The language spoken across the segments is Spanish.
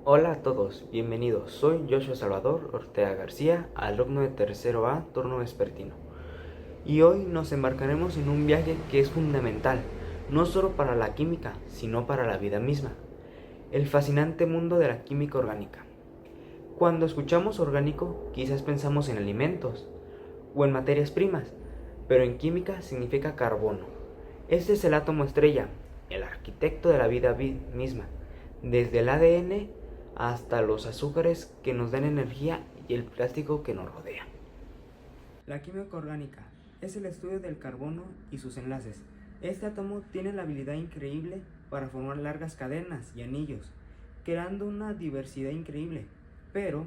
Hola a todos, bienvenidos. Soy Joshua Salvador Ortega García, alumno de tercero A, turno vespertino. Y hoy nos embarcaremos en un viaje que es fundamental, no solo para la química, sino para la vida misma. El fascinante mundo de la química orgánica. Cuando escuchamos orgánico, quizás pensamos en alimentos o en materias primas, pero en química significa carbono. Este es el átomo estrella, el arquitecto de la vida misma, desde el ADN hasta los azúcares que nos dan energía y el plástico que nos rodea. La química orgánica es el estudio del carbono y sus enlaces. Este átomo tiene la habilidad increíble para formar largas cadenas y anillos, creando una diversidad increíble. Pero,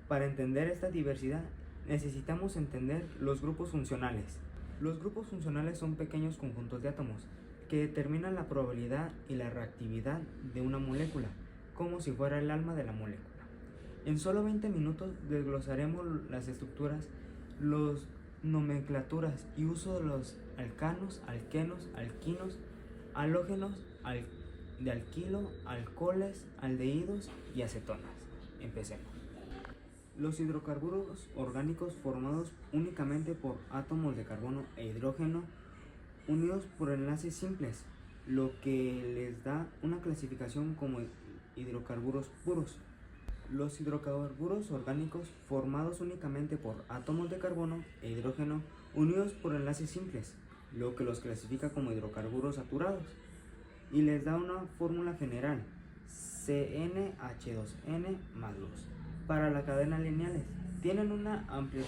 para entender esta diversidad, necesitamos entender los grupos funcionales. Los grupos funcionales son pequeños conjuntos de átomos que determinan la probabilidad y la reactividad de una molécula, como si fuera el alma de la molécula. En solo 20 minutos desglosaremos las estructuras, las nomenclaturas y uso de los alcanos, alquenos, alquinos, halógenos, de alquilo, alcoholes, aldehídos y acetonas. Empecemos. Los hidrocarburos orgánicos formados únicamente por átomos de carbono e hidrógeno unidos por enlaces simples, lo que les da una clasificación como hidrocarburos puros. Los hidrocarburos orgánicos formados únicamente por átomos de carbono e hidrógeno unidos por enlaces simples, lo que los clasifica como hidrocarburos saturados y les da una fórmula general, CnH2n más 2. Para las cadenas lineales, tienen una amplia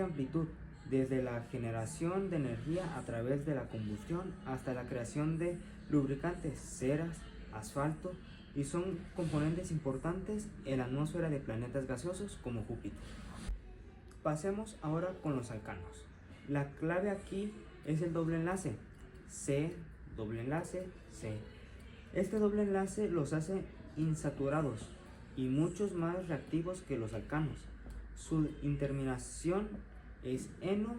amplitud, desde la generación de energía a través de la combustión hasta la creación de lubricantes, ceras, asfalto, y son componentes importantes en la atmósfera de planetas gaseosos como Júpiter. Pasemos ahora con los alcanos. La clave aquí es el doble enlace, C, doble enlace, C. Este doble enlace los hace insaturados y muchos más reactivos que los alcanos. Su interminación es eno,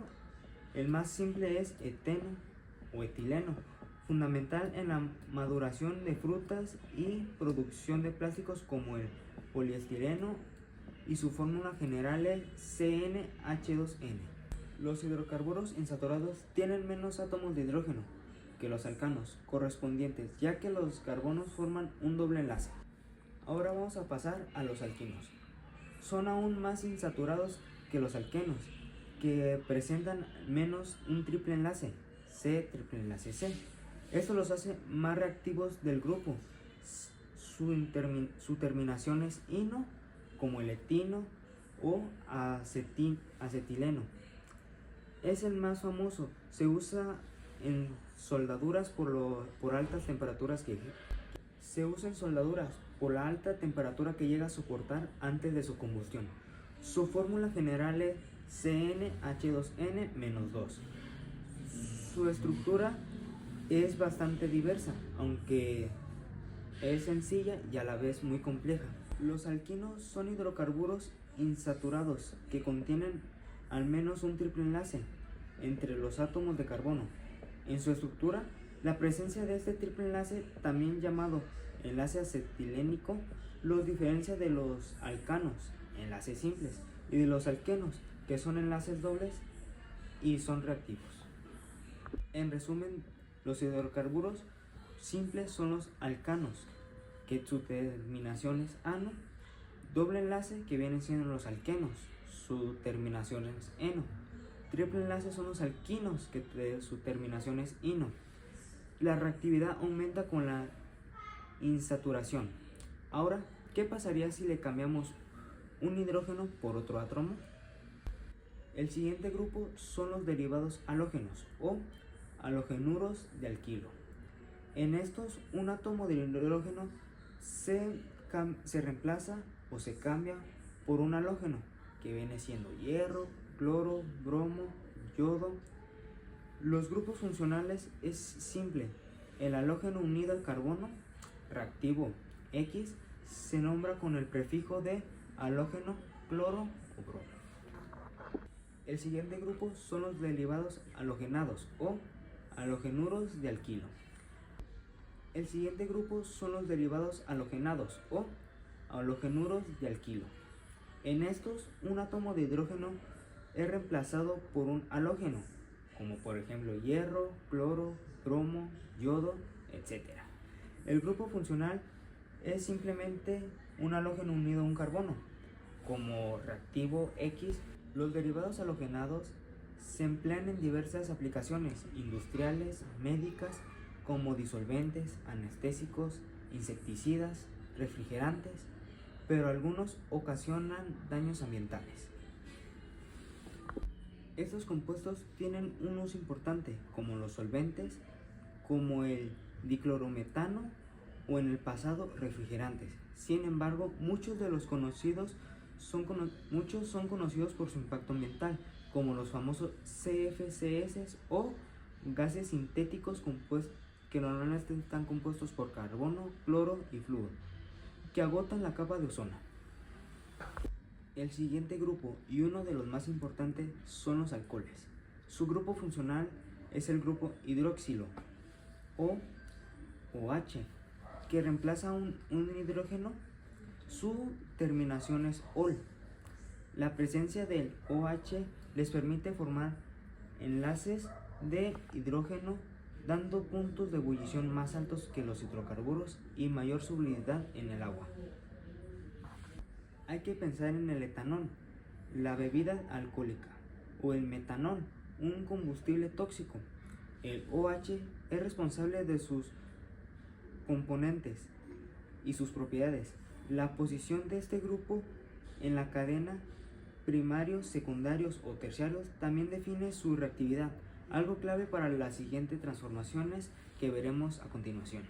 el más simple es eteno o etileno, fundamental en la maduración de frutas y producción de plásticos como el poliestireno, y su fórmula general es CnH2n. Los hidrocarburos insaturados tienen menos átomos de hidrógeno que los alcanos correspondientes, ya que los carbonos forman un doble enlace. Ahora vamos a pasar a los alquinos. Son aún más insaturados que los alquenos, que presentan menos un triple enlace, C triple enlace C. Esto los hace más reactivos del grupo. Su terminación es ino, como el etino o acetileno. Es el más famoso, se usa en soldaduras por altas temperaturas se usa en soldaduras por la alta temperatura que llega a soportar antes de su combustión. Su fórmula general es CnH2n-2. Su estructura es bastante diversa, aunque es sencilla y a la vez muy compleja. Los alquinos son hidrocarburos insaturados que contienen al menos un triple enlace entre los átomos de carbono. En su estructura, la presencia de este triple enlace, también llamado enlace acetilénico, los diferencia de los alcanos, enlaces simples, y de los alquenos, que son enlaces dobles y son reactivos. En resumen, los hidrocarburos simples son los alcanos, que su terminación es ano, doble enlace, que vienen siendo los alquenos, su terminación es eno, triple enlace son los alquinos, que su terminación es ino. La reactividad aumenta con la insaturación. Ahora, ¿qué pasaría si le cambiamos un hidrógeno por otro átomo? El siguiente grupo son los derivados halógenos o halogenuros de alquilo. En estos, un átomo de hidrógeno se reemplaza o se cambia por un halógeno, que viene siendo hierro, cloro, bromo, yodo. Los grupos funcionales es simple. El halógeno unido al carbono, reactivo X, se nombra con el prefijo de halógeno, cloro o bromo. El siguiente grupo son los derivados halogenados o halogenuros de alquilo. El siguiente grupo son los derivados halogenados o halogenuros de alquilo. En estos, un átomo de hidrógeno es reemplazado por un halógeno, como por ejemplo hierro, cloro, bromo, yodo, etc. El grupo funcional es simplemente un halógeno unido a un carbono, como reactivo X. Los derivados halogenados se emplean en diversas aplicaciones industriales, médicas, como disolventes, anestésicos, insecticidas, refrigerantes, pero algunos ocasionan daños ambientales. Estos compuestos tienen un uso importante como los solventes, como el diclorometano o en el pasado refrigerantes. Sin embargo, muchos son conocidos por su impacto ambiental, como los famosos CFCs o gases sintéticos que normalmente están compuestos por carbono, cloro y flúor, que agotan la capa de ozono. El siguiente grupo, y uno de los más importantes, son los alcoholes. Su grupo funcional es el grupo hidroxilo o OH, que reemplaza un hidrógeno. Su terminación es ol. La presencia del OH les permite formar enlaces de hidrógeno, dando puntos de ebullición más altos que los hidrocarburos y mayor solubilidad en el agua. Hay que pensar en el etanol, la bebida alcohólica, o el metanol, un combustible tóxico. El OH es responsable de sus componentes y sus propiedades. La posición de este grupo en la cadena, primarios, secundarios o terciarios, también define su reactividad, algo clave para las siguientes transformaciones que veremos a continuación.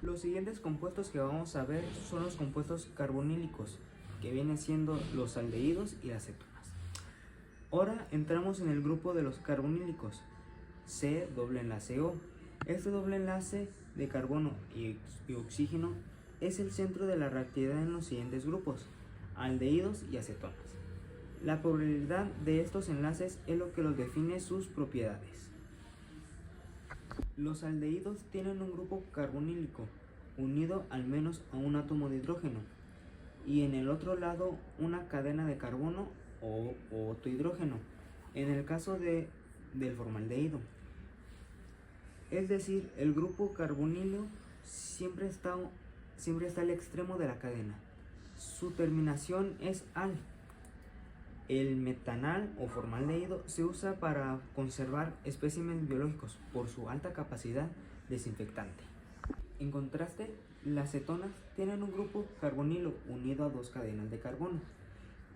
Los siguientes compuestos que vamos a ver son los compuestos carbonílicos, que vienen siendo los aldehídos y las cetonas. Ahora entramos en el grupo de los carbonílicos, C doble enlace O. Este doble enlace de carbono y oxígeno es el centro de la reactividad en los siguientes grupos, aldehídos y acetonas. La probabilidad de estos enlaces es lo que los define sus propiedades. Los aldehídos tienen un grupo carbonílico unido al menos a un átomo de hidrógeno y en el otro lado una cadena de carbono o otro hidrógeno, en el caso del formaldehído. Es decir, el grupo carbonilo siempre está al extremo de la cadena. Su terminación es al. El metanal o formaldehído se usa para conservar especímenes biológicos por su alta capacidad desinfectante. En contraste, las cetonas tienen un grupo carbonilo unido a dos cadenas de carbono.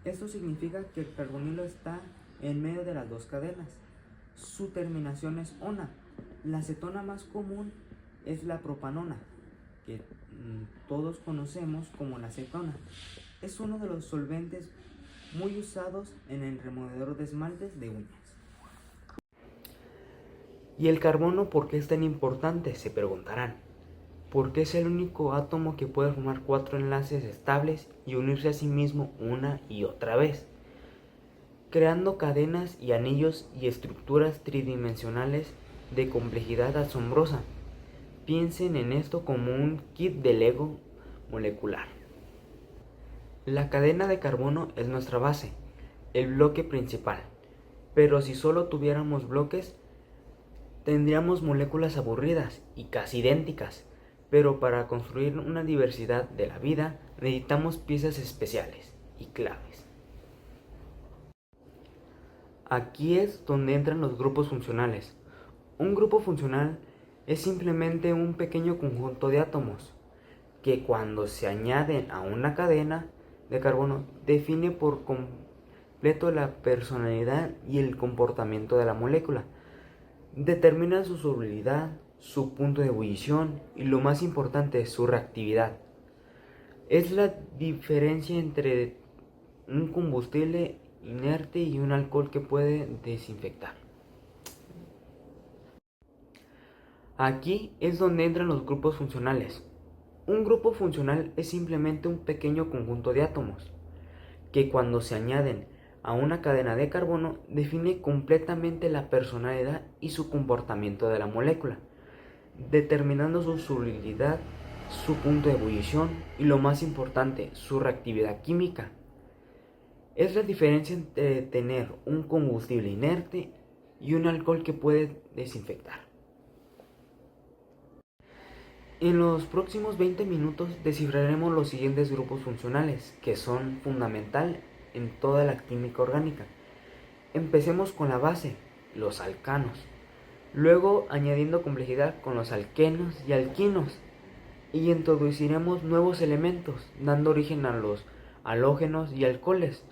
Esto significa que el carbonilo está en medio de las dos cadenas. Su terminación es ona. La cetona más común es la propanona, que todos conocemos como la acetona. Es uno de los solventes muy usados en el removedor de esmaltes de uñas. ¿Y el carbono por qué es tan importante?, se preguntarán. Porque es el único átomo que puede formar 4 enlaces estables y unirse a sí mismo una y otra vez, creando cadenas y anillos y estructuras tridimensionales de complejidad asombrosa. Piensen en esto como un kit de Lego molecular. La cadena de carbono es nuestra base, el bloque principal, pero si solo tuviéramos bloques, tendríamos moléculas aburridas y casi idénticas, pero para construir una diversidad de la vida necesitamos piezas especiales y claves. Aquí es donde entran los grupos funcionales. Un grupo funcional es simplemente un pequeño conjunto de átomos que cuando se añaden a una cadena de carbono define por completo la personalidad y el comportamiento de la molécula. Determina su solubilidad, su punto de ebullición y lo más importante, su reactividad. Es la diferencia entre un combustible inerte y un alcohol que puede desinfectar. Aquí es donde entran los grupos funcionales. Un grupo funcional es simplemente un pequeño conjunto de átomos que cuando se añaden a una cadena de carbono define completamente la personalidad y su comportamiento de la molécula, determinando su solubilidad, su punto de ebullición y, lo más importante, su reactividad química. Es la diferencia entre tener un combustible inerte y un alcohol que puede desinfectar. En los próximos 20 minutos descifraremos los siguientes grupos funcionales que son fundamental en toda la química orgánica. Empecemos con la base, los alcanos. Luego añadiendo complejidad con los alquenos y alquinos. Y introduciremos nuevos elementos, dando origen a los halógenos y alcoholes.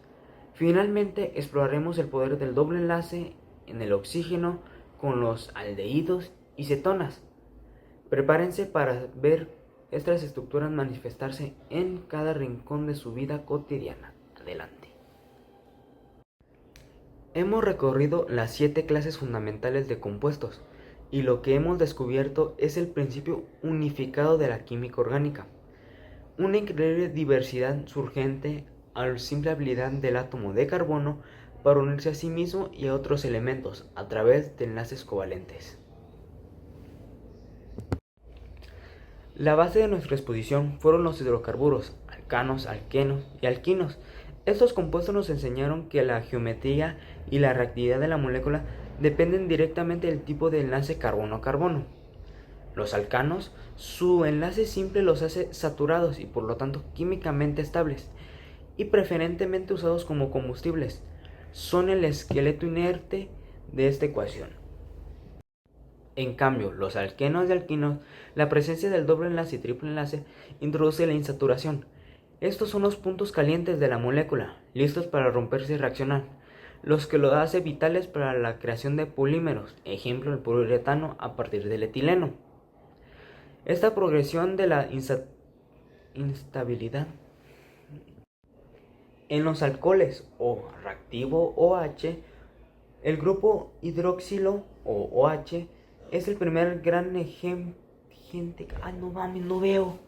Finalmente exploraremos el poder del doble enlace en el oxígeno con los aldehídos y cetonas. Prepárense para ver estas estructuras manifestarse en cada rincón de su vida cotidiana. Adelante. Hemos recorrido las 7 clases fundamentales de compuestos y lo que hemos descubierto es el principio unificado de la química orgánica. Una increíble diversidad surgente a la simple habilidad del átomo de carbono para unirse a sí mismo y a otros elementos a través de enlaces covalentes. La base de nuestra exposición fueron los hidrocarburos, alcanos, alquenos y alquinos. Estos compuestos nos enseñaron que la geometría y la reactividad de la molécula dependen directamente del tipo de enlace carbono-carbono. Los alcanos, su enlace simple los hace saturados y por lo tanto químicamente estables y preferentemente usados como combustibles. Son el esqueleto inerte de esta ecuación. En cambio, los alquenos y alquinos, la presencia del doble enlace y triple enlace introduce la insaturación. Estos son los puntos calientes de la molécula, listos para romperse y reaccionar, los que lo hacen vitales para la creación de polímeros, ejemplo el poliuretano a partir del etileno. Esta progresión de la instabilidad en los alcoholes o reactivo OH, el grupo hidroxilo o OH es el primer gran ejemplo. No mames, no veo.